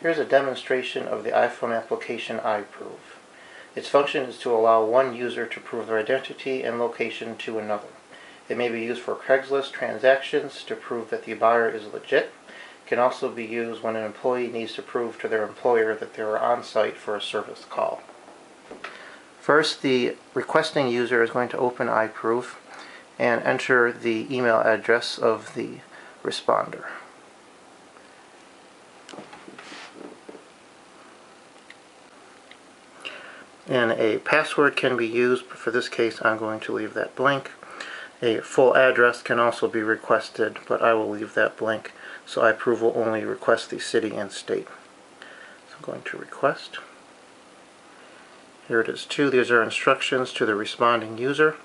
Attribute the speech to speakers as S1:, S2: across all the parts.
S1: Here's a demonstration of the iPhone application iProve. Its function is to allow one user to prove their identity and location to another. It may be used for Craigslist transactions to prove that the buyer is legit. It can also be used when an employee needs to prove to their employer that they are on site for a service call. First, the requesting user is going to open iProve and enter the email address of the responder. And a password can be used, but for this case I'm going to leave that blank. A full address can also be requested, but I will leave that blank, so iProve will only request the city and state. So I'm going to request. Here it is too. These are instructions to the responding user,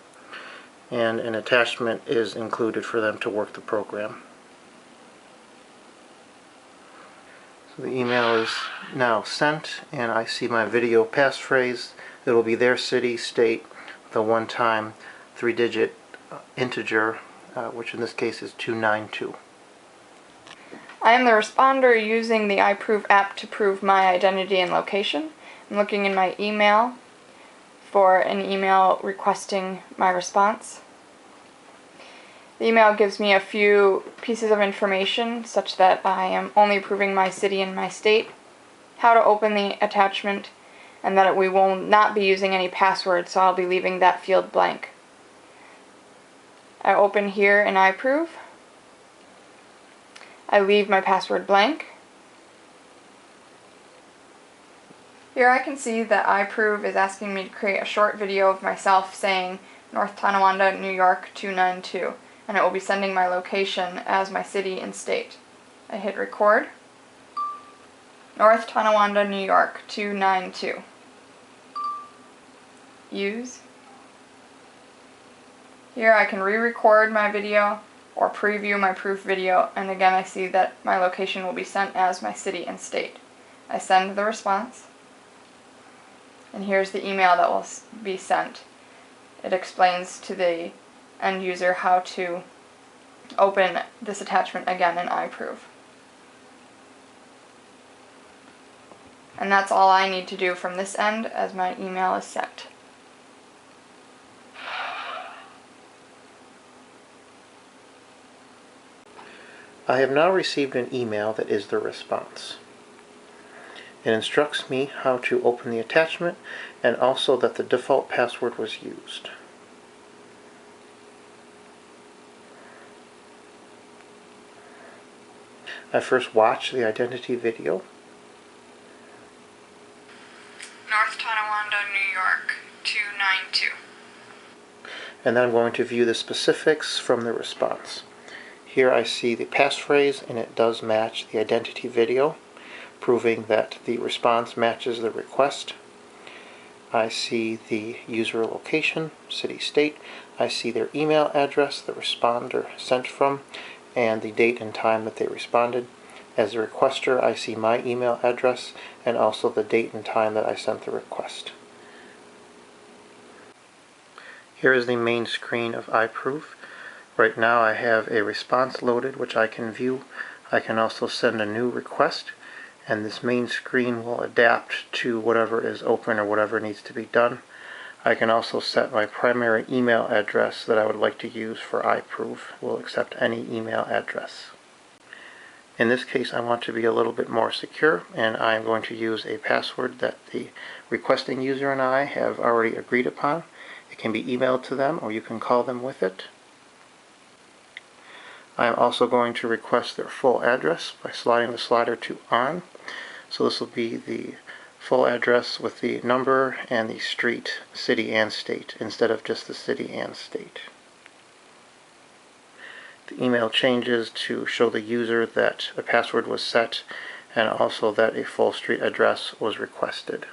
S1: and an attachment is included for them to work the program. So the email is now sent, and I see my video passphrase. It will be their city, state, the one-time 3-digit integer, which in this case is 292.
S2: I am the responder using the iProve app to prove my identity and location. I'm looking in my email for an email requesting my response. The email gives me a few pieces of information such that I am only proving my city and my state, how to open the attachment, and that we will not be using any password, so I'll be leaving that field blank. I open here in iProve. I leave my password blank. Here I can see that iProve is asking me to create a short video of myself saying North Tonawanda, New York 292, and it will be sending my location as my city and state. I hit record. North Tonawanda, New York 292. Use. Here I can re-record my video or preview my proof video, and again I see that my location will be sent as my city and state. I send the response, and here's the email that will be sent. It explains to the end user how to open this attachment again in iProve. And that's all I need to do from this end, as my email is sent.
S1: I have now received an email that is the response. It instructs me how to open the attachment and also that the default password was used. I first watch the identity video.
S2: North Tonawanda, New York 292.
S1: And then I'm going to view the specifics from the response. Here I see the passphrase, and it does match the identity video, proving that the response matches the request. I see the user location, city, state. I see their email address the responder sent from, and the date and time that they responded. As a requester, I see my email address and also the date and time that I sent the request. Here is the main screen of iProve. Right now I have a response loaded which I can view. I can also send a new request, and this main screen will adapt to whatever is open or whatever needs to be done. I can also set my primary email address that I would like to use for iProve. We'll accept any email address. In this case I want to be a little bit more secure, and I'm going to use a password that the requesting user and I have already agreed upon. It can be emailed to them or you can call them with it. I am also going to request their full address by sliding the slider to on. So this will be the full address with the number and the street, city and state, instead of just the city and state. The email changes to show the user that a password was set and also that a full street address was requested.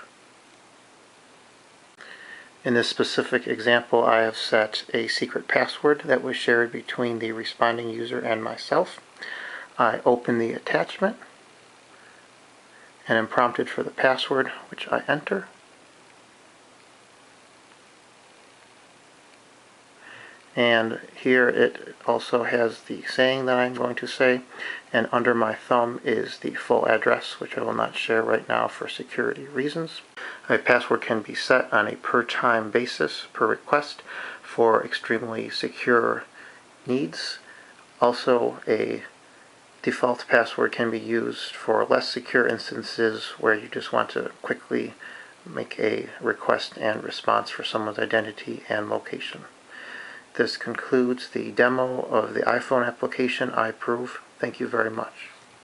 S1: In this specific example, I have set a secret password that was shared between the responding user and myself. I open the attachment and am prompted for the password, which I enter. And here it also has the saying that I'm going to say, and under my thumb is the full address, which I will not share right now for security reasons. A password can be set on a per time basis, per request, for extremely secure needs. Also, a default password can be used for less secure instances where you just want to quickly make a request and response for someone's identity and location. This concludes the demo of the iPhone application iProve. Thank you very much.